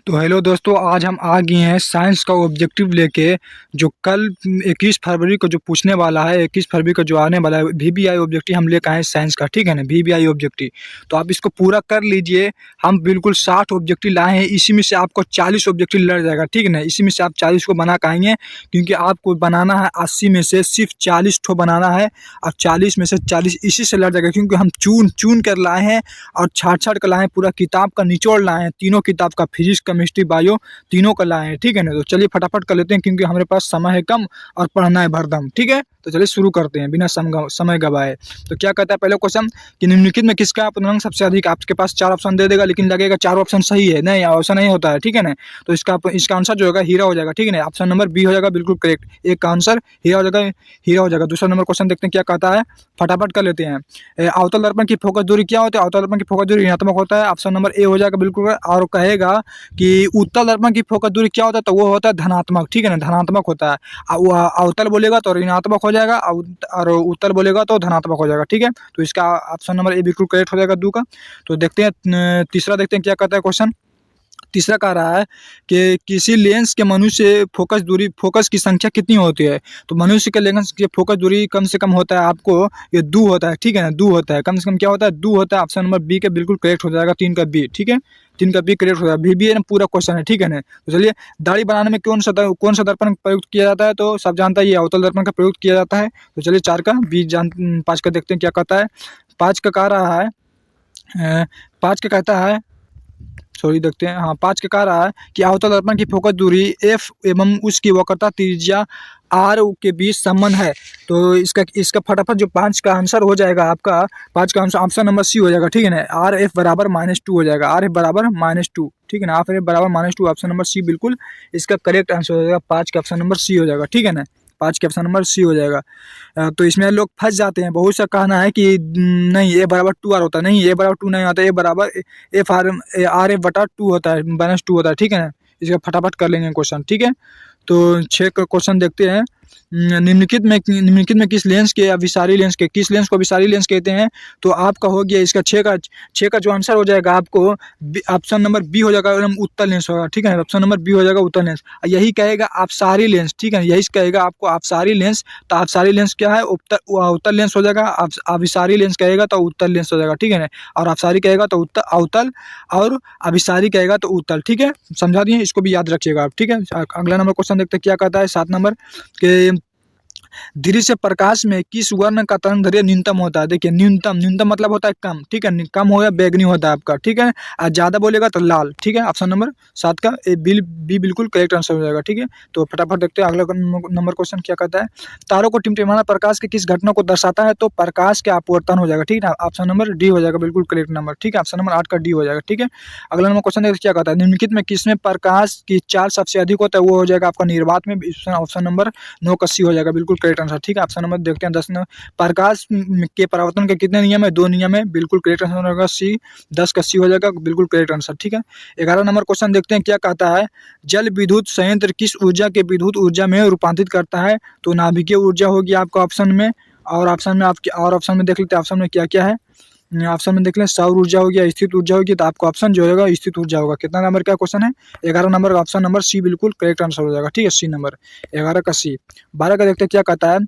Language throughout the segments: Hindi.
तो हेलो दोस्तों, आज हम आ गए हैं साइंस का ऑब्जेक्टिव लेके। जो कल 21 फरवरी को जो पूछने वाला है, 21 फरवरी को जो आने वाला है, वीबीआई ऑब्जेक्टिव हम लेकर आए हैं साइंस का। ठीक है ना, वीबीआई ऑब्जेक्टिव। तो आप इसको पूरा कर लीजिए। हम बिल्कुल 60 ऑब्जेक्टिव लाए हैं, इसी में से आपको 40 ऑब्जेक्टिव लड़ जाएगा। ठीक है ना, इसी में से आप 40 को बना के आएंगे, क्योंकि आपको बनाना है 80 में से सिर्फ 40 ठो बनाना है, और 40 में से 40 इसी से लड़ जाएगा, क्योंकि हम चुन चुन कर लाए हैं और छाट छाट कर लाए हैं। पूरा किताब का निचोड़ लाए हैं, तीनों किताब का, फिजिक्स केमिस्ट्री बायो तीनों का लाए हैं। ठीक है ना, तो चलिए फटाफट कर लेते हैं, क्योंकि हमारे पास समय है कम और पढ़ना है भरदम। ठीक है, तो चलिए शुरू करते हैं बिना समय गवाए। तो क्या कहता है पहले क्वेश्चन कि निम्नलिखित में किसका पूर्णांक सबसे अधिक। आपके पास 4 ऑप्शन दे देगा, लेकिन लगेगा 4 ऑप्शन सही है, नहीं ऐसा नहीं होता है। ठीक है ना, तो इसका आंसर जो होगा हीरा हो जाएगा। ठीक है ना, ऑप्शन नंबर बी हो जाएगा बिल्कुल करेक्ट, एक का आंसर हीरा हो जाएगा, हीरा हो जाएगा। दूसरा नंबर क्वेश्चन देखते हैं क्या कहता है, फटाफट कर लेते हैं। अवतल दर्पण की फोकस दूरी क्या होती है। अवतल दर्पण की फोकस दूरी ऋणात्मक होता है, ऑप्शन नंबर ए हो जाएगा बिल्कुल। और कहेगा कि उत्तल दर्पण की फोकस दूरी क्या होता है, तो वो होता है धनात्मक। ठीक है ना, धनात्मक होता है। अवतल बोलेगा तो ऋणात्मक हो जाएगा, और उत्तल बोलेगा तो धनात्मक हो जाएगा। ठीक है, तो इसका ऑप्शन नंबर ए बिल्कुल करेक्ट हो जाएगा, दो का। तो देखते हैं तीसरा, देखते हैं क्या कहता है क्वेश्चन। तीसरा कह रहा है कि किसी लेंस के मनुष्य फोकस की संख्या कितनी होती है। तो मनुष्य के लेंस की फोकस दूरी कम से कम होता है, आपको ये 2 होता है। ठीक है ना, 2 होता है, कम से कम क्या होता है, 2 होता है। ऑप्शन नंबर बी के बिल्कुल करेक्ट हो जाएगा, 3 का बी। ठीक है, 3 का बी करेक्ट हो जाएगा, बी ना पूरा क्वेश्चन है। ठीक है ना, तो चलिए दाढ़ी बनाने में कौन सा दर्पण प्रयुक्त किया जाता है, तो सब जानता है ये अवतल दर्पण का प्रयुक्त किया जाता है। तो चलिए 4 का बी 5 का देखते हैं क्या कहता है। 5 का कह रहा है 5 का कहता है, सॉरी देखते हैं, हाँ 5 का कह रहा है कि अवतल दर्पण की फोकस दूरी एफ एवं उसकी वक्रता त्रिज्या आर के बीच संबंध है। तो इसका फटाफट जो 5 का आंसर हो जाएगा आपका, 5 का आंसर ऑप्शन नंबर सी हो जाएगा। ठीक है ना, आर एफ बराबर -2 हो जाएगा, आर एफ बराबर -2। ठीक है ना, आर एफ बराबर -2, ऑप्शन नंबर सी बिल्कुल इसका करेक्ट आंसर हो जाएगा। 5 का ऑप्शन नंबर सी हो जाएगा। ठीक है ना, 5 के ऑप्शन नंबर सी हो जाएगा। तो इसमें लोग फंस जाते हैं, बहुत सा कहना है कि नहीं ए बराबर 2 आर होता है, नहीं ए बराबर 2 नहीं होता, ए बराबर एफ आर एफ बटा 2 होता है, -2 होता है। ठीक है ना, इसका फटाफट कर लेंगे क्वेश्चन। ठीक है, तो 6 का क्वेश्चन देखते हैं। निम्नलिखित में किस लेंस के अभिसारी लेंस के किस लेंस को अभिसारी लेंस कहते हैं। तो आपका हो गया इसका 6 का जो आंसर हो जाएगा आपको ऑप्शन नंबर बी हो जाएगा, एकदम उत्तल लेंस होगा। ठीक है, ऑप्शन नंबर बी हो जाएगा उत्तल लेंस। यही कहेगा अपसारी लेंस। ठीक है, यही कहेगा आपको अपसारी लेंस। तो अपसारी लेंस क्या है, उत्तल लेंस हो जाएगा। अभिसारी लेंस कहेगा तो उत्तल लेंस हो जाएगा। ठीक है ना, और अपसारी कहेगा तो अवतल, और अभिसारी कहेगा तो उत्तल। ठीक है, समझा दिए, इसको भी याद रखिएगा आप। ठीक है, अगला नंबर क्वेश्चन देखते हैं क्या कहता है, 7 नंबर के दृश्य प्रकाश में किस वर्ण का तरंगदैर्घ्य न्यूनतम होता है। देखिए न्यूनतम मतलब होता है कम। ठीक है, कम हो या बैगनी होता है आपका। ठीक है, और ज्यादा बोलेगा तो लाल। ठीक है, ऑप्शन नंबर 7 का बी बिल्कुल करेक्ट आंसर हो जाएगा। ठीक है, तो फटाफट देखते हैं अगला नंबर क्वेश्चन क्या कहता है। तारों को टिमटिमाना प्रकाश के किस घटना को दर्शाता है। तो प्रकाश के अपवर्तन हो जाएगा। ठीक है, ऑप्शन नंबर डी हो जाएगा बिल्कुल करेक्ट नंबर। ठीक है, ऑप्शन नंबर 8 का डी हो जाएगा। ठीक है, अगला नंबर क्वेश्चन क्या कहता है, निम्नलिखित में किसमें प्रकाश की चाल सबसे अधिक होता है। वो हो जाएगा आपका निर्वात में, ऑप्शन नंबर 9 का सी हो जाएगा बिल्कुल करेक्ट आंसर। ठीक है, ऑप्शन नंबर देखते हैं 10 नंबर, प्रकाश के परावर्तन के कितने नियम है, 2 नियम है, बिल्कुल करेक्ट आंसर होगा सी, 10 का सी हो जाएगा बिल्कुल करेक्ट आंसर। ठीक है, 11 नंबर क्वेश्चन देखते हैं क्या कहता है, जल विद्युत संयंत्र किस ऊर्जा के विद्युत ऊर्जा में रूपांतरित करता है। तो नाभिकीय ऊर्जा होगी आपका ऑप्शन में, और ऑप्शन में देख लेते हैं ऑप्शन में क्या क्या है। ऑप्शन में देख लें, सौर ऊर्जा होगी या स्थित ऊर्जा होगी। तो आपको ऑप्शन जो होगा स्थित ऊर्जा होगा। कितना नंबर का क्वेश्चन है, 11 नंबर का ऑप्शन नंबर सी बिल्कुल करेक्ट आंसर हो जाएगा। ठीक है, सी नंबर 11 का सी। 12 का देखते हैं क्या कहता है,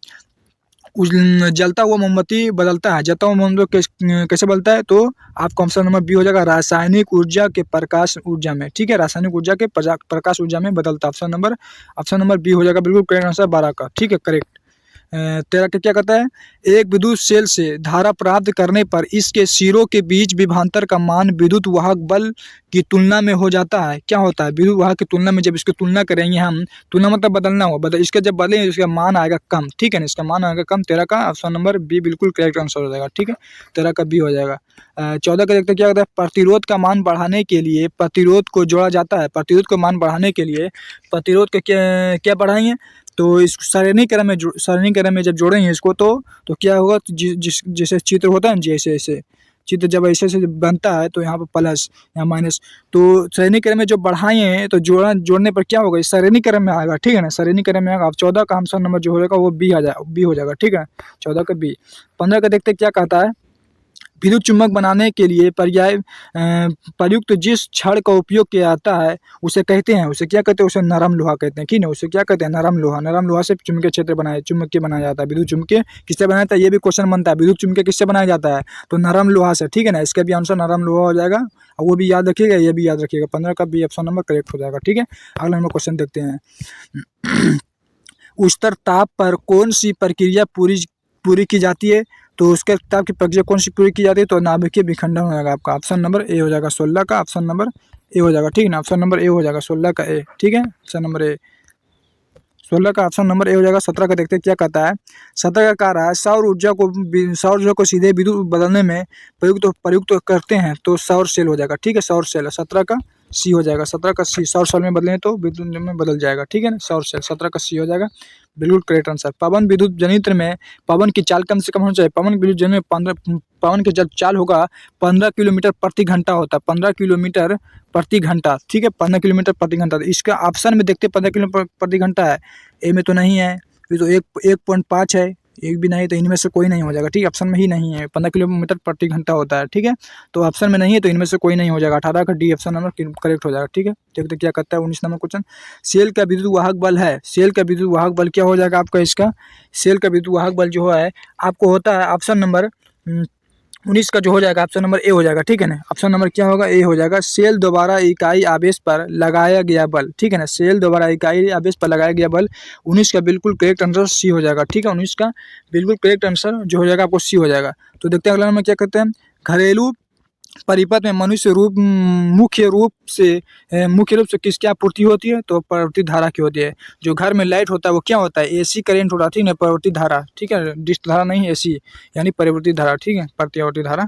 जलता हुआ मोमबत्ती बदलता है, जलता हुआ मोमबत्ती कैसे बदलता है। तो आपका ऑप्शन नंबर बी हो जाएगा, रासायनिक ऊर्जा के प्रकाश ऊर्जा में। ठीक है, रासायनिक ऊर्जा के प्रकाश ऊर्जा में बदलता है। ऑप्शन नंबर बी हो जाएगा बिल्कुल करेक्ट आंसर 12 का। ठीक है, करेक्ट। 13 का क्या कहता है, एक विद्युत सेल से धारा प्राप्त करने पर इसके सिरों के बीच विभवांतर का मान विद्युत वाहक बल की तुलना में हो जाता है। क्या होता है, विद्युत वाहक की तुलना में जब इसकी तुलना करेंगे हम, तुलना मतलब बदलना हो, इसका जब बदलेंगे इसका मान आएगा कम। ठीक है ना, इसका मान आएगा कम। 13 का ऑप्शन नंबर बी बिल्कुल करेक्ट आंसर हो जाएगा। ठीक है, 13 का बी हो जाएगा। 14 का देखते हैं क्या कहता है, प्रतिरोध का मान बढ़ाने के लिए प्रतिरोध को जोड़ा जाता है। प्रतिरोध का मान बढ़ाने के लिए प्रतिरोध का क्या बढ़ाएंगे। तो इस सारणीकरण में जब जोड़ेंगे इसको तो क्या होगा, जैसे चित्र होता है ना, जैसे ऐसे चित्र जब ऐसे बनता है तो यहाँ पर प्लस, यहाँ माइनस। तो सारणीकरण में जो बढ़ाएं तो जोड़ने पर क्या होगा, सारणीकरण में आएगा। ठीक है ना, सारणीकरण में आएगा। अब 14 का आंसर नंबर जो होगा वो बी हो जाएगा। ठीक है, 14 का बी। 15 का देखते क्या कहता है, विद्युत चुम्बक बनाने के लिए प्रयुक्त जिस छड़ का उपयोग किया जाता है उसे कहते हैं, उसे क्या कहते हैं, उसे नरम लोहा कहते हैं, ठीक है। उसे क्या कहते हैं, नरम लोहा। नरम लोहा से चुंबकीय क्षेत्र चुंबकीय बनाया जाता है। विद्युत चुम्बकीय किससे बनाया जाता है, ये भी क्वेश्चन बनता है। विद्युत चुम्बकीय किससे बनाया जाता है, तो नरम लोहा से, ठीक है ना। इसका भी आंसर नरम लोहा हो जाएगा, और वो भी याद रखिएगा, ये भी याद रखिएगा। 15 का बी ऑप्शन नंबर करेक्ट हो जाएगा, ठीक है। अगला नंबर क्वेश्चन देखते हैं। उच्चतर ताप पर कौन सी प्रक्रिया पूरी की जाती है, तो उसके ताप की प्रक्रिया कौन सी पूरी की जाती है, तो नाभिकीय विखंडन हो जाएगा आपका। ऑप्शन नंबर ए हो जाएगा 16 का, ऑप्शन नंबर ए हो जाएगा, ठीक है ना। ऑप्शन नंबर ए हो जाएगा 16 का ए, ठीक है। ऑप्शन नंबर ए 16 का ऑप्शन नंबर ए हो जाएगा। 17 का देखते हैं क्या कहता है। 17 का कह रहा है सौर ऊर्जा को सीधे विद्युत बदलने में प्रयुक्त करते हैं तो सौर सेल हो जाएगा, ठीक है। सौर सेल 17 का सी हो जाएगा। 17 का सी, सौर सेल में बदलें तो विद्युत में बदल जाएगा, ठीक है ना। सौर सेल 17 का सी हो जाएगा, बिल्कुल करेक्ट आंसर। पवन विद्युत जनित्र में पवन की चाल कम से कम होनी चाहिए। पवन विद्युत जनित्र में 15 पवन की जब चाल होगा 15 किलोमीटर प्रति घंटा होता है, 15 किलोमीटर प्रति घंटा, ठीक है। 15 किलोमीटर प्रति घंटा। तो इसका ऑप्शन में देखते 15 किलोमीटर प्रति घंटा है, ए में तो नहीं है, ये तो 1.5 है, एक भी नहीं, तो इनमें से कोई नहीं हो जाएगा, ठीक है। ऑप्शन में ही नहीं है, 15 किलोमीटर प्रति घंटा होता है, ठीक है। तो ऑप्शन में नहीं है, तो इनमें से कोई नहीं हो जाएगा। 18 का डी ऑप्शन नंबर करेक्ट हो जाएगा, ठीक है। देखते क्या करता है 19 नंबर क्वेश्चन। सेल का विद्युत वाहक बल है, सेल का विद्युत वाहक बल क्या हो जाएगा आपका इसका। सेल का विद्युत वाहक बल जो है आपको होता है ऑप्शन नंबर 19 का जो हो जाएगा ऑप्शन नंबर ए हो जाएगा, ठीक है ना। ऑप्शन नंबर क्या होगा, ए हो जाएगा। सेल द्वारा इकाई आवेश पर लगाया गया बल, ठीक है ना। सेल द्वारा इकाई आवेश पर लगाया गया बल 19 का बिल्कुल करेक्ट आंसर सी हो जाएगा, ठीक है। 19 का बिल्कुल करेक्ट आंसर जो हो जाएगा आपको सी हो जाएगा। तो देखते हैं अगला नंबर क्या कहते हैं। घरेलू परिपथ में मुख्य रूप से किसकी आपूर्ति होती है, तो प्रवृत्ति धारा की होती है। जो घर में लाइट होता है वो क्या होता है, एसी करंट होता है, ठीक है। प्रवृत्ति धारा, ठीक है। डिस्क धारा नहीं, एसी यानी परिवर्ती धारा, ठीक है। प्रत्यावर्ती धारा।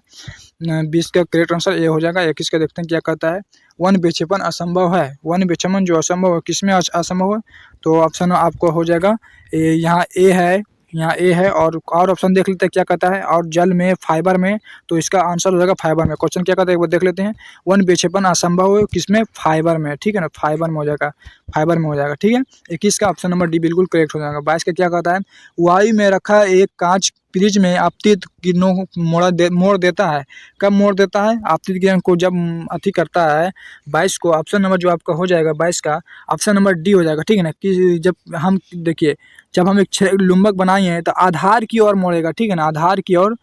20 का करेक्ट आंसर ए हो जाएगा। 21 का देखते हैं क्या कहता है। वन विक्षेपण असंभव है, वन विक्षेपण जो असंभव है किसमें असंभव है, तो ऑप्शन आपको हो जाएगा यहाँ ए है, यहाँ ए है। और ऑप्शन देख लेते हैं क्या कहता है। और जल में, फाइबर में, तो इसका आंसर हो जाएगा फाइबर में। क्वेश्चन क्या कहता है एक बार देख लेते हैं। वन विक्षेपण असंभव है किसमें, फाइबर में, ठीक है ना। फाइबर में हो जाएगा, फाइबर में हो जाएगा, ठीक है। 21 का ऑप्शन नंबर डी बिल्कुल करेक्ट हो जाएगा। 22 का क्या कहता है। वायु में रखा एक कांच फ्रिज में आपतित किरणों को मोड़ देता है। कब मोड़ देता है, आपतित किरण को जब अति करता है। 22 को ऑप्शन नंबर जो आपका हो जाएगा 22 का ऑप्शन नंबर डी हो जाएगा, ठीक है ना। कि जब हम देखिए, जब हम एक लुम्बक बनाए हैं तो आधार की ओर मोड़ेगा, ठीक है ना। आधार की ओर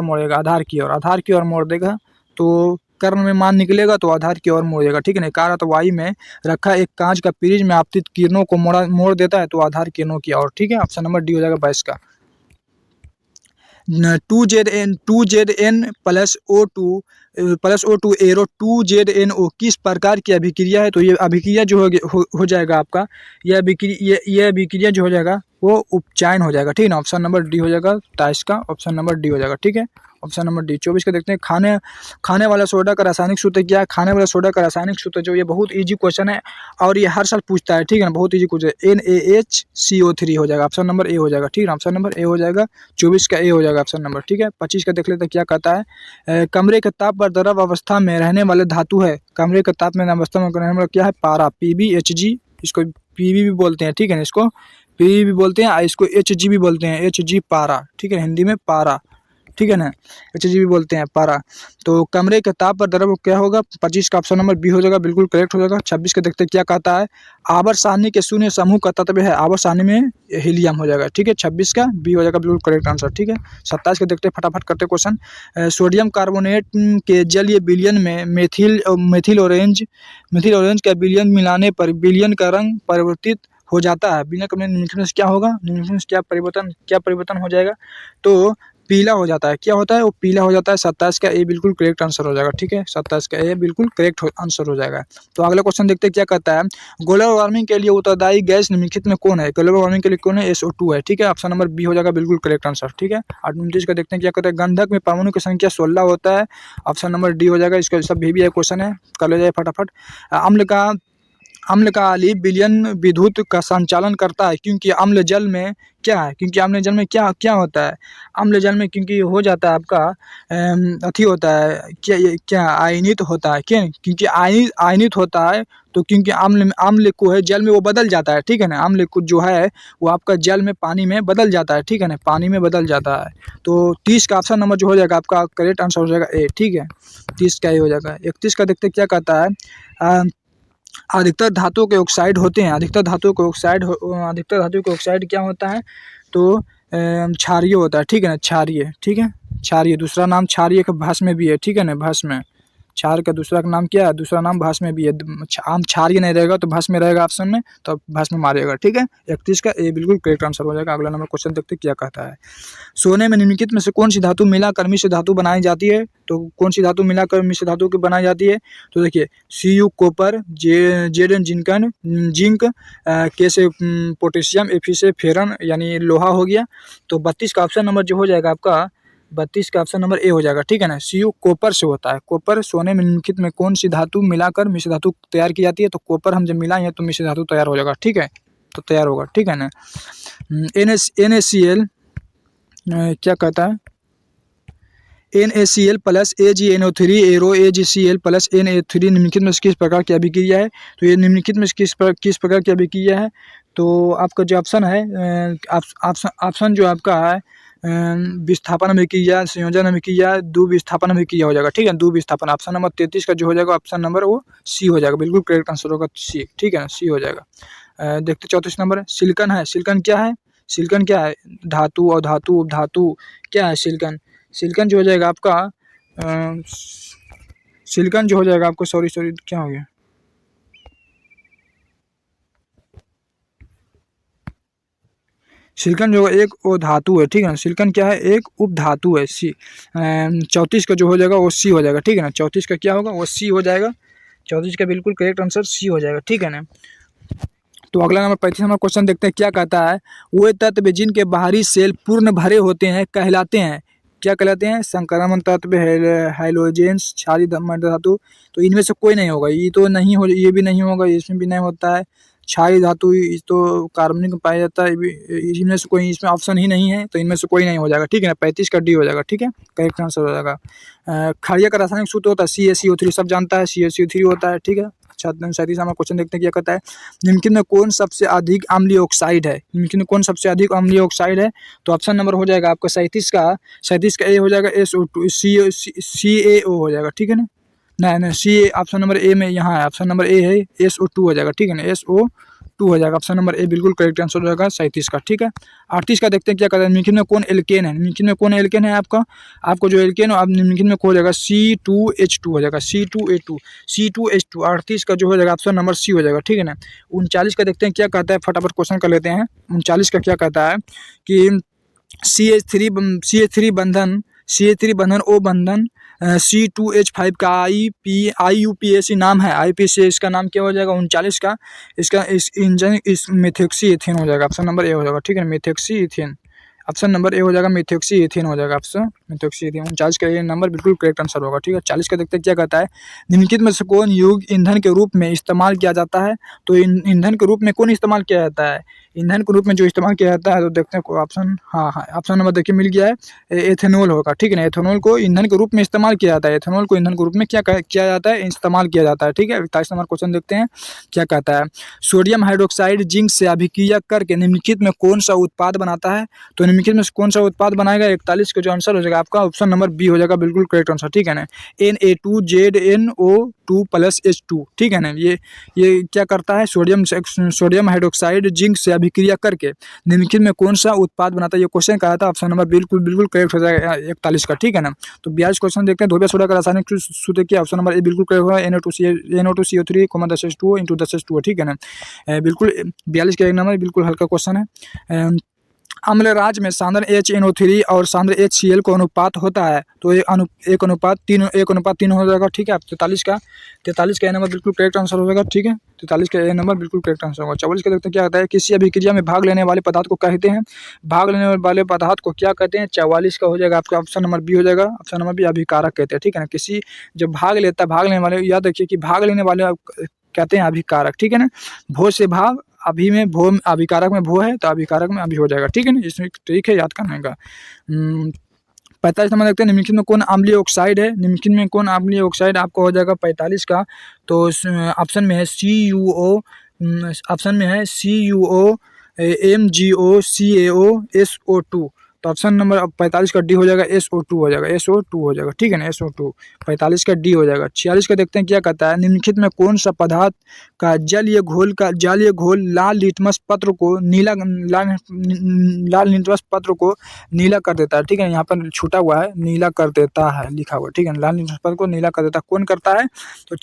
मोड़ेगा, आधार की ओर मोड़ देगा तो कर्ण में मान निकलेगा तो आधार की ओर मोड़ेगा, ठीक है ना। कह रहा तो वायु में रखा एक कांच का फ्रिज में आपतित किरणों को मोड़ देता है तो आधार किरणों की ओर, ठीक है। ऑप्शन नंबर डी हो जाएगा 22 का। 2Zn plus O2 arrow 2ZnO किस प्रकार की अभिक्रिया है, तो ये अभिक्रिया जो हो जाएगा आपका, ये अभिक्रिया जो हो जाएगा वो उपचयन हो जाएगा, ठीक है ना। ऑप्शन नंबर डी हो जाएगा 23 का, ऑप्शन नंबर डी हो जाएगा, ठीक है। Option number D. 24 का देखते हैं। खाने वाला सोडा का रासायनिक सूत्र क्या है। खाने वाला सोडा का रासायनिक सूत्र जो, ये बहुत इजी क्वेश्चन है और ये हर साल पूछता है, ठीक है ना। बहुत इजी क्वेश्चन, NaHCO3 हो जाएगा। ऑप्शन नंबर ए हो जाएगा, ठीक है। ऑप्शन नंबर ए हो जाएगा। 24 का ए हो जाएगा ऑप्शन नंबर, ठीक है। 25 का देख लेते हैं क्या कहता है। कमरे के ताप पर द्रव अवस्था में रहने वाले धातु है। कमरे के ताप में अवस्था में रहने वाला क्या है, पारा, PbHg, इसको Pb भी बोलते हैं, ठीक है ना। इसको Pb भी बोलते हैं, इसको Hg भी बोलते हैं, Hg पारा, ठीक है। हिंदी में पारा, ठीक है ना। Hg भी बोलते हैं पारा। तो कमरे के ताप पर द्रव क्या होगा, 25 का ऑप्शन नंबर बी हो जाएगा, बिल्कुल करेक्ट हो जाएगा। 26 का देखते हैं क्या कहता है। आवर्त सारणी के शून्य समूह का तत्व है। आवर्त सारणी में हीलियम हो जाएगा, ठीक है। 26 का बी हो जाएगा, बिल्कुल करेक्ट आंसर, ठीक है। 27 का देखते हैं फटाफट करते क्वेश्चन। सोडियम कार्बोनेट के जलीय विलयन में मेथिल ऑरेंज का विलयन मिलाने पर विलयन का रंग परिवर्तित हो जाता है। विलयन का निम्नलिखित में से क्या होगा, निम्नलिखित में से क्या परिवर्तन हो जाएगा, तो पीला हो जाता है। क्या होता है, वो पीला हो जाता है। 27 का ए बिल्कुल करेक्ट आंसर हो जाएगा, ठीक है। 27 का ए बिल्कुल करेक्ट आंसर हो जाएगा। तो अगला क्वेश्चन देखते हैं क्या कहता है। ग्लोबल वार्मिंग के लिए उत्तरदायी गैस निम्नलिखित में कौन है। ग्लोबल वार्मिंग के लिए कौन है, SO2 है, ठीक है। ऑप्शन नंबर बी हो जाएगा, बिल्कुल करेक्ट आंसर, ठीक है। 29 का देखते हैं क्या कहता है। गंधक में परमाणु की संख्या 16 होता है। ऑप्शन नंबर डी हो जाएगा। इसका सब भी क्वेश्चन है, कर ले जाए फटाफट। अम्लकाली विलयन विद्युत का संचालन करता है, क्योंकि अम्ल जल में क्या है, क्योंकि अम्ल जल में क्या क्या होता है, अम्ल जल में क्योंकि हो जाता है आपका अथी होता है, क्या ये क्या आयनित होता है, क्यों, क्योंकि आयनित होता है, तो क्योंकि अम्ल अम्ल को है जल में वो बदल जाता है, ठीक है ना, अम्ल को जो है वो आपका जल में पानी में बदल जाता है, ठीक है ना, पानी में बदल जाता है। तो 30 का ऑप्शन नंबर जो हो जाएगा आपका करेक्ट आंसर हो जाएगा ए, ठीक है, 30 का ये हो जाएगा। 31 का देखते क्या कहता है, अधिकतर धातुओं के ऑक्साइड होते हैं, अधिकतर धातु के ऑक्साइड क्या होता है, तो क्षारीय होता है, ठीक है ना, क्षारीय, ठीक है, क्षारीय, दूसरा नाम क्षारीय का भस्म भी है, ठीक है ना, भस्म, क्षार का दूसरा नाम क्या है, दूसरा नाम भस्म भी है। आम क्षारीय नहीं रहेगा तो भस्म में रहेगा ऑप्शन में, तो भस्म मारेगा, ठीक है। 31 का ए बिल्कुल करेक्ट आंसर हो जाएगा। अगला नंबर क्वेश्चन देखते क्या कहता है, सोने में निम्नलिखित में से कौन सी धातु मिलाकर मिश्र धातु बनाई जाती है, तो कौन सी धातु मिलाकर मिश्र धातु की बनाई जाती है, तो देखिए Cu कॉपर, जेड जिंकन जिंक, के से पोटेशियम, Fe से फेरन यानी लोहा हो गया। तो 32 का ऑप्शन नंबर जो हो जाएगा आपका, 32 का ऑप्शन नंबर ए हो जाएगा, ठीक है ना। Cu कॉपर से होता है, कॉपर सोने में निम्नलिखित में कौन सी धातु मिलाकर मिश्र धातु तैयार की जाती है, तो कॉपर हम जब मिलाएंगे तो मिश्र धातु तैयार हो जाएगा, ठीक है, तो तैयार होगा, ठीक है ना। NaCl क्या कहता है, NaCl plus AgNO3 arrow AgCl plus Na3 निम्नलिखित में से किस प्रकार की अभिक्रिया है, तो ये निम्नलिखित में से किस प्रकार की अभिक्रिया है, तो आपका जो ऑप्शन है, ऑप्शन जो आपका है विस्थापन अभिक्रिया, संयोजन अभिक्रिया, द्विविस्थापन अभिक्रिया हो जाएगा, ठीक है, द्विविस्थापन। ऑप्शन नंबर 33 का जो हो जाएगा ऑप्शन नंबर वो सी हो जाएगा, बिल्कुल करेक्ट आंसर होगा सी, ठीक है ना, सी हो जाएगा। देखते 34 नंबर, सिलिकॉन है, सिलिकॉन क्या है, सिलिकॉन क्या है, धातु और धातु उपधातु क्या है सिलिकॉन, सिलिकॉन जो हो जाएगा आपका सिलिकॉन जो हो जाएगा आपको, सॉरी क्या हो गया, सिलिकॉन जो एक वो धातु है, ठीक है ना, सिलिकॉन क्या है, एक उपधातु है, सी। 34 का जो हो जाएगा वो सी हो जाएगा, ठीक है ना, 34 का क्या होगा वो सी हो जाएगा, 34 का बिल्कुल करेक्ट आंसर सी हो जाएगा, ठीक है ना। तो अगला नंबर 35 नंबर क्वेश्चन देखते हैं क्या कहता है, वे तत्व जिनके बाहरी सेल पूर्ण भरे होते हैं कहलाते हैं, क्या कहलाते हैं, संक्रमण तत्व, हैलोजेंस, क्षारीय धातु, तो इनमें से कोई नहीं होगा, ये तो नहीं हो, ये भी नहीं होगा, इसमें भी नहीं होता है, क्षारीय धातु तो कार्बनिक में पाया जाता है, इनमें से कोई, इसमें ऑप्शन ही नहीं है, तो इनमें से कोई नहीं हो जाएगा, ठीक है ना, 35 का डी हो जाएगा, ठीक है, करेक्ट आंसर हो जाएगा। क्षारीय का रासायनिक सूत्र होता है CaCO3, सब जानता है CaCO3 होता है, ठीक है। 37 नंबर क्वेश्चन देखते हैं क्या कहता है, निम्नलिखित में कौन सबसे अधिक अम्लीय ऑक्साइड है, निम्नलिखित में कौन सबसे अधिक अम्लीय ऑक्साइड है, तो ऑप्शन नंबर हो जाएगा आपका 37 का ए हो जाएगा SO2 CaO हो जाएगा, ठीक है ना, नहीं सी, ऑप्शन नंबर ए में यहाँ है, ऑप्शन नंबर ए है SO2 हो जाएगा, ठीक है ना, SO2 हो जाएगा, ऑप्शन नंबर ए बिल्कुल करेक्ट आंसर हो जाएगा 37 का, ठीक है। 38 का देखते हैं क्या कहता है, निम्नलिखित में कौन एल्केन है, निम्नलिखित में कौन एल्केन है आपको जो एल्केन है निम्नलिखित में हो जाएगा C2H2 हो जाएगा, C2H2 38 का जो हो जाएगा ऑप्शन नंबर सी हो जाएगा, ठीक है ना। 39 का देखते हैं क्या कहता है, फटाफट क्वेश्चन कर लेते हैं। 39 का क्या कहता है कि CH3 बंधन O बंधन C2H5 का IUPAC नाम है, IUPAC इसका नाम क्या हो जाएगा 39 का, इसका इस इंजन इस मेथोक्सी इथेन हो जाएगा, ऑप्शन नंबर ए हो जाएगा, ठीक है, methoxy ethane, option number A हो जाएगा, मेथोक्सी इथेन हो जाएगा, ऑप्शन मेथोक्सी इथेन। 39 का ये नंबर बिल्कुल करेक्ट आंसर होगा, ठीक है। 40 का देखते हैं क्या कहता है, निम्नलिखित में से कौन युग ईंधन के रूप में इस्तेमाल किया जाता है, तो ईंधन के रूप में कौन इस्तेमाल किया जाता है, ईंधन के रूप में जो इस्तेमाल किया जाता है, तो देखते हैं ऑप्शन, हाँ ऑप्शन नंबर देखिए मिल गया है, एथेनॉल होगा, ठीक है ना, एथेनॉल को ईंधन के रूप में इस्तेमाल किया जाता है, एथेनॉल को ईंधन के रूप में क्या किया जाता है, इस्तेमाल किया जाता है, ठीक है। 41 नंबर क्वेश्चन देखते हैं क्या कहता है, सोडियम हाइड्रोक्साइड जिंक से अभिक्रिया करके निम्नलिखित में कौन सा उत्पाद बनाता है, तो निम्नलिखित में कौन सा उत्पाद बनाएगा, 41 का जो आंसर हो जाएगा आपका ऑप्शन नंबर बी हो जाएगा, बिल्कुल करेक्ट आंसर, ठीक है ना, Na2ZNO2+H2, ठीक है ना, ये क्या करता है, सोडियम हाइड्रोक्साइड जिंक से अभिक्रिया करके निम्नलिखित में कौन सा उत्पाद बनाता है, ये क्वेश्चन कहा था, ऑप्शन नंबर बिल्कुल करेक्ट हो जाएगा 41 का, ठीक है ना। तो 42 क्वेश्चन देखते हैं, धोबिया सोडा का रासायनिक सूत्र क्या, ऑप्शन नंबर ए बिल्कुल करेक्ट होगा, NO2CO3, 10H2O × 10H2O, ठीक है ना, बिल्कुल 42 का एक नंबर बिल्कुल हल्का क्वेश्चन है। अम्ल राज में सांद्र HNO3 और सांद्र HCl को अनुपात होता है, तो एक अनुपात तीन हो जाएगा, ठीक है। 43 का नंबर बिल्कुल करेक्ट आंसर हो जाएगा, ठीक है, 43 का नंबर बिल्कुल करेक्ट आंसर होगा। 44 का देखते हैं क्या कहता है, किसी अभिक्रिया में भाग लेने वाले पदार्थ को कहते हैं, भाग लेने वाले पदार्थ को क्या कहते हैं, 44 का हो जाएगा आपका ऑप्शन नंबर बी हो जाएगा, ऑप्शन नंबर बी अभिकारक कहते हैं, ठीक है ना। किसी जो भाग लेता है, भाग लेने वाले, याद रखिए कि भाग लेने वाले कहते हैं अभिकारक, ठीक है ना। भो से भाव, अभी में भो, अभिकारक में भो है तो अभिकारक में अभी हो जाएगा, ठीक है ना। इसमें ट्रिक है याद करने का। 45 नंबर देखते हैं, निम्नलिखित में कौन अम्लीय ऑक्साइड है। निम्नलिखित में कौन अम्लीय ऑक्साइड आपको हो जाएगा 45 का। तो ऑप्शन में है CuO, ऑप्शन में है CuO, MgO, CaO, SO2। तो ऑप्शन नंबर 45 का डी हो जाएगा, SO2 हो जाएगा, SO2 हो जाएगा, ठीक है ना, SO2। 45 का डी हो जाएगा। 46 का देखते हैं क्या कहता है, निम्नलिखित में कौन सा पदार्थ का जलीय घोल लाल लिटमस पत्र को नीला कर देता है, ठीक है। यहाँ पर छूटा हुआ है, नीला कर देता है लिखा हुआ, ठीक है। लाल लिटमस पत्र को नीला कर देता है, कौन करता है। तो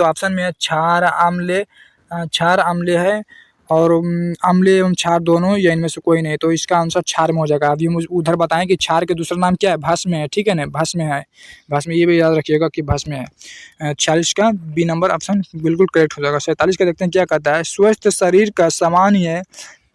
ऑप्शन में है क्षार आम्ल है, और अम्ल एवं क्षार दोनों, या इनमें से कोई नहीं। तो इसका आंसर क्षार में हो जाएगा। अभी मुझे उधर बताएं कि क्षार के दूसरा नाम क्या है, भस्म है, ठीक है ना, भस्म है, भस्म, ये भी याद रखिएगा कि भस्म है। 46 का बी नंबर ऑप्शन बिल्कुल करेक्ट हो जाएगा। 47 का देखते हैं क्या कहता है, स्वस्थ शरीर का सामान्य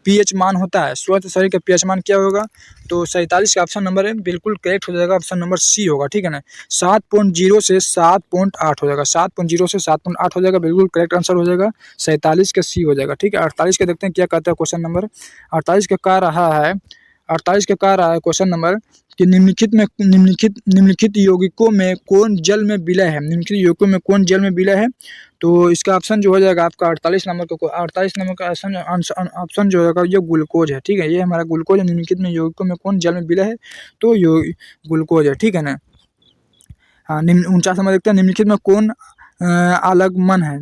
पीएच मान होता है। स्वस्थ शरीर का पीएच मान क्या होगा। तो 47 का ऑप्शन नंबर है बिल्कुल करेक्ट हो जाएगा, ऑप्शन नंबर सी होगा, ठीक है ना। 7.0 से 7.8 हो जाएगा, 7.0 से 7.8 हो जाएगा, बिल्कुल करेक्ट आंसर हो जाएगा। 47 का सी हो जाएगा, ठीक है। 48 का देखते हैं क्या कहता है क्वेश्चन नंबर। 48 का कह रहा है, 48 का कह रहा है क्वेश्चन नंबर कि निम्नलिखित यौगिकों में कौन जल में विलय है। निम्नलिखित यौगिकों में कौन जल में विलय है। तो इसका ऑप्शन जो हो जाएगा आपका 48 नंबर का, 48 नंबर का ऑप्शन जो होगा ये ग्लूकोज है, ठीक है। ये हमारा ग्लूकोज है। निम्नलिखित में यौगिकों में कौन जल में विलय है, तो ग्लूकोज है, ठीक है ना। हाँ, 49 नंबर देखते हैं, निम्नलिखित में कौन अलगमन है,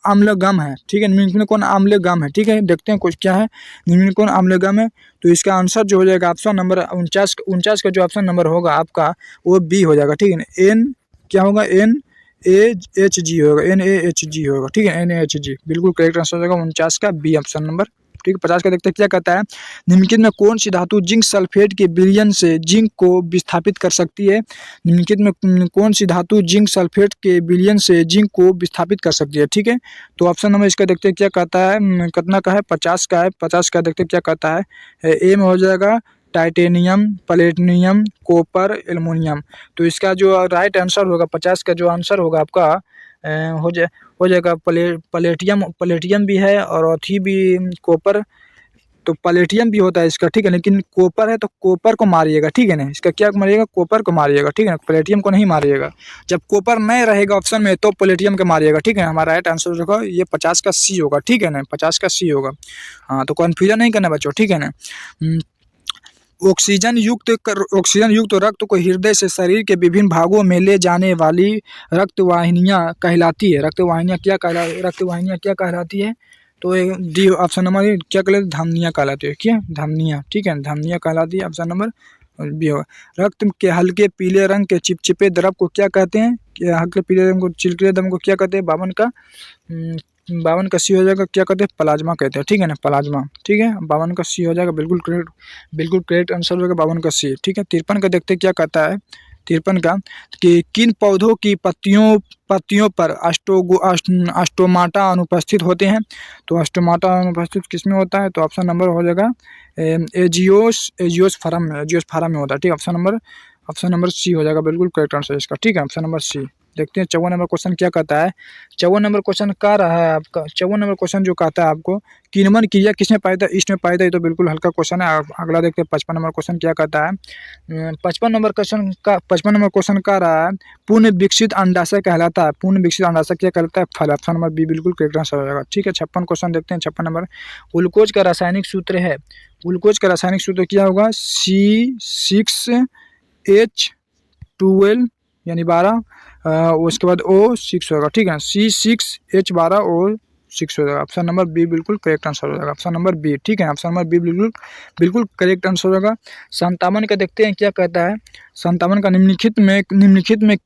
अम्लगम है, ठीक है। निम्नलिखित में कौन अम्लगम है, ठीक है। देखते हैं कुछ क्या है, निम्नलिखित में कौन अम्लगम है। तो इसका आंसर जो हो जाएगा ऑप्शन नंबर 49 का जो ऑप्शन नंबर होगा आपका वो बी हो जाएगा, ठीक है ना। एन क्या होगा, NaHG होगा, NaHG होगा, ठीक है, NaHG बिल्कुल करेक्ट आंसर हो जाएगा 49 का बी ऑप्शन नंबर, ठीक है। 50 का देखते हैं क्या कहता है, निम्नलिखित में कौन सी धातु जिंक सल्फेट के विलयन से जिंक को विस्थापित कर सकती है। निम्नलिखित में कौन सी धातु जिंक सल्फेट के विलयन से जिंक को विस्थापित कर सकती है, ठीक है। तो ऑप्शन नंबर इसका देखते हैं क्या कहता है, कितना का है, 50 का है। 50 का देखते हैं क्या कहता है, ए में हो जाएगा टाइटेनियम, प्लेटिनियम, कॉपर, एल्युमिनियम। तो इसका जो राइट आंसर होगा 50 का जो आंसर होगा आपका हो जाएगा प्लेटियम भी है, और अथी भी कॉपर, तो प्लेटियम भी होता है इसका, ठीक है। लेकिन कॉपर है तो कॉपर को मारिएगा, ठीक है ना। इसका क्या मारिएगा, कॉपर को मारिएगा, ठीक है ना, प्लेटियम को नहीं मारिएगा। जब कॉपर नहीं रहेगा ऑप्शन में तो प्लेटियम को मारिएगा, ठीक है। हमारा राइट आंसर होगा ये 50 का सी होगा, ठीक है ना, 50 का सी होगा। हाँ, तो कन्फ्यूजन नहीं करना बच्चों, ठीक है ना। ऑक्सीजन युक्त रक्त को हृदय से शरीर के विभिन्न भागों में ले जाने वाली रक्तवाहिनियाँ कहलाती है। रक्तवाहिनियाँ क्या कहलाती है। तो डी ऑप्शन नंबर क्या कहलाती है, धमनियाँ कहलाती है, क्या, धमनियाँ, ठीक है, धमनियाँ कहलाती है, ऑप्शन नंबर बी होगा। रक्त के हल्के पीले रंग के चिपचिपे द्रव को क्या कहते हैं, हल्के पीले रंग को चिपचिपे द्रव को क्या कहते हैं, 52 का सी हो जाएगा, क्या कहते हैं, प्लाज्मा कहते हैं, ठीक है ना, प्लाज्मा, ठीक है। 52 का सी हो जाएगा, बिल्कुल करेक्ट आंसर हो जाएगा 52 का सी, ठीक है। 53 का देखते हैं क्या कहता है, 53 का कि किन पौधों की पत्तियों पर अस्टोमाटा अनुपस्थित होते हैं। तो अस्टोमाटा अनुपस्थित किसमें होता है, तो ऑप्शन नंबर हो जाएगा एजियोस्पर्म में होता है, ठीक है। ऑप्शन नंबर सी हो जाएगा, बिल्कुल करेक्ट आंसर इसका, ठीक है, ऑप्शन नंबर सी। देखते हैं 54 नंबर क्वेश्चन क्या कहता है। 54 नंबर क्वेश्चन कह रहा है आपका, 54 नंबर क्वेश्चन जो कहता है आपको, किण्वन क्रिया किसमें पाया था, इसमें पाया था। ये तो बिल्कुल हल्का क्वेश्चन है। अगला देखते हैं 55 नंबर क्वेश्चन क्या कहता है। 55 नंबर क्वेश्चन कह रहा है, पूर्ण विकसित अंडाशय कहलाता है। पूर्ण विकसित अंडाशय क्या कहलाता है, फल, ऑप्शन नंबर बी बिल्कुल करेक्ट आंसर हो जाएगा, ठीक है। 56 क्वेश्चन देखते हैं। 56 नंबर, ग्लूकोज का रासायनिक सूत्र है। ग्लूकोज का रासायनिक सूत्र क्या होगा, C6H12 यानी 12, उसके बाद O6 होगा, ठीक है। C6H12O6 हो जाएगा, ऑप्शन नंबर बी बिल्कुल करेक्ट आंसर हो जाएगा, ऑप्शन नंबर बी, ठीक है। ऑप्शन नंबर बी बिल्कुल करेक्ट आंसर हो जाएगा। 57 का देखते हैं क्या कहता है। 57 का निम्नलिखित में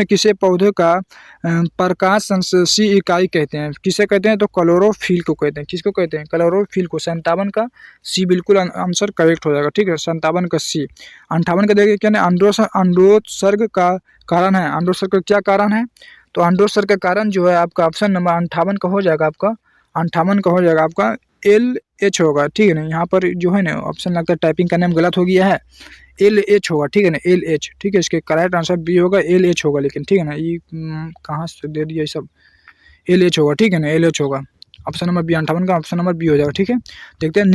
किसे पौधे का प्रकाश संश्लेषी इकाई कहते हैं। किसे कहते हैं, तो क्लोरोफिल को कहते हैं। किसको कहते हैं, क्लोरोफिल को। 57 का सी बिल्कुल आंसर करेक्ट हो जाएगा, ठीक है। 57 का सी। 58 का देखिए क्या, अंडोत्सर्ग का कारण है। अंडोत्सर्ग का क्या कारण है, तो अंडोत्सर्ग का कारण जो है आपका ऑप्शन नंबर 58 का हो जाएगा आपका, 58 का हो जाएगा आपका LH होगा, ठीक है ना। यहाँ पर जो है ना ऑप्शन लगता है टाइपिंग का नाम गलत हो गया है, LH होगा, ठीक है ना, LH, ठीक है। इसके करेक्ट आंसर बी होगा, LH होगा, लेकिन ठीक है ना, ये कहाँ से दे दिया ये सब, LH होगा, ठीक है ना, LH होगा। ऑप्शन नंबर बी, 58 का ऑप्शन नंबर बी हो जाएगा, ठीक है। देखते हैं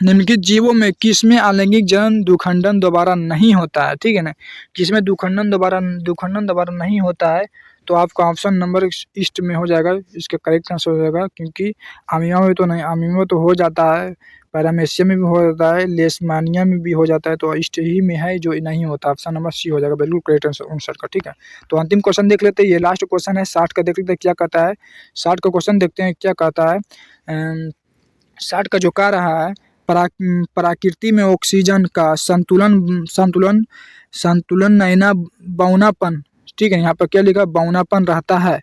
निम्नलिखित जीवों में किसमें अलैंगिक जनन दुखंडन दोबारा नहीं होता है, ठीक है ना। किसमें दुखंडन दोबारा नहीं होता है, तो आपका ऑप्शन नंबर ईस्ट में हो जाएगा, इसका करेक्ट आंसर हो जाएगा। क्योंकि अमीबा में तो नहीं, अमीबा में तो हो जाता है, पैरामेसियम में भी हो जाता है, लेशमानिया में भी हो जाता है, तो ईस्ट ही में है जो नहीं होता। ऑप्शन नंबर सी हो जाएगा बिल्कुल करेक्ट आंसर का, ठीक है। तो अंतिम क्वेश्चन देख लेते हैं, ये लास्ट क्वेश्चन है 60 का, देख लेते हैं क्या कहता है। 60 का क्वेश्चन देखते हैं क्या कहता है। 60 का जो कह रहा है, प्रकृति में ऑक्सीजन का संतुलन नैना बौनापन, ठीक है। यहाँ पर क्या लिखा, बौनापन रहता है।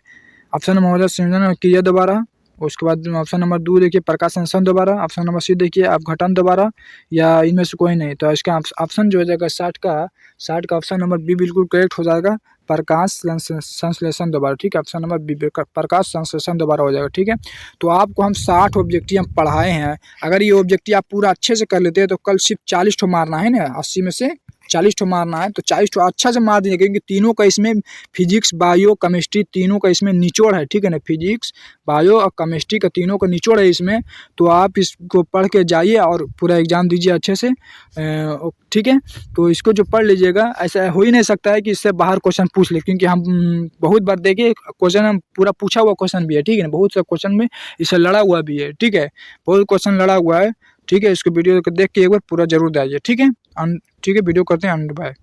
ऑप्शन नंबर हो जाए संयोजन क्रिया दोबारा, उसके बाद ऑप्शन नंबर 2 देखिए प्रकाश संश्लेषण दोबारा, ऑप्शन नंबर सी देखिए अपघटन दोबारा, या इनमें से कोई नहीं। तो इसका ऑप्शन जो हो जाएगा 60 का ऑप्शन नंबर बी बिल्कुल करेक्ट हो जाएगा, प्रकाश संश्लेषण दोबारा, ठीक है। ऑप्शन नंबर बी प्रकाश संश्लेषण दोबारा हो जाएगा, ठीक है। तो आपको हम 60 ऑब्जेक्टिव हम पढ़ाए हैं, अगर ये ऑब्जेक्टिव आप पूरा अच्छे से कर लेते हैं तो कल सिर्फ 40 ठो मारना है ना, 80 में से 40 ठो मारना है, तो 40 ठो अच्छा से मार दीजिए, क्योंकि तीनों का इसमें फिजिक्स बायो केमिस्ट्री तीनों का इसमें निचोड़ है, ठीक है ना। फिजिक्स बायो और केमिस्ट्री का तीनों का निचोड़ है इसमें, तो आप इसको पढ़ के जाइए और पूरा एग्जाम दीजिए अच्छे से, ठीक है। तो इसको जो पढ़ लीजिएगा, ऐसा हो ही नहीं सकता है कि इससे बाहर क्वेश्चन पूछ ले, क्योंकि हम बहुत बार देखिए क्वेश्चन हम पूरा पूछा हुआ क्वेश्चन भी है, ठीक है ना, बहुत सा क्वेश्चन में इससे लड़ा हुआ भी है, ठीक है, बहुत क्वेश्चन लड़ा हुआ है, ठीक है। इसको वीडियो देख के एक बार पूरा जरूर जाइए, ठीक है। ठीक है, वीडियो करते हैं, बाय।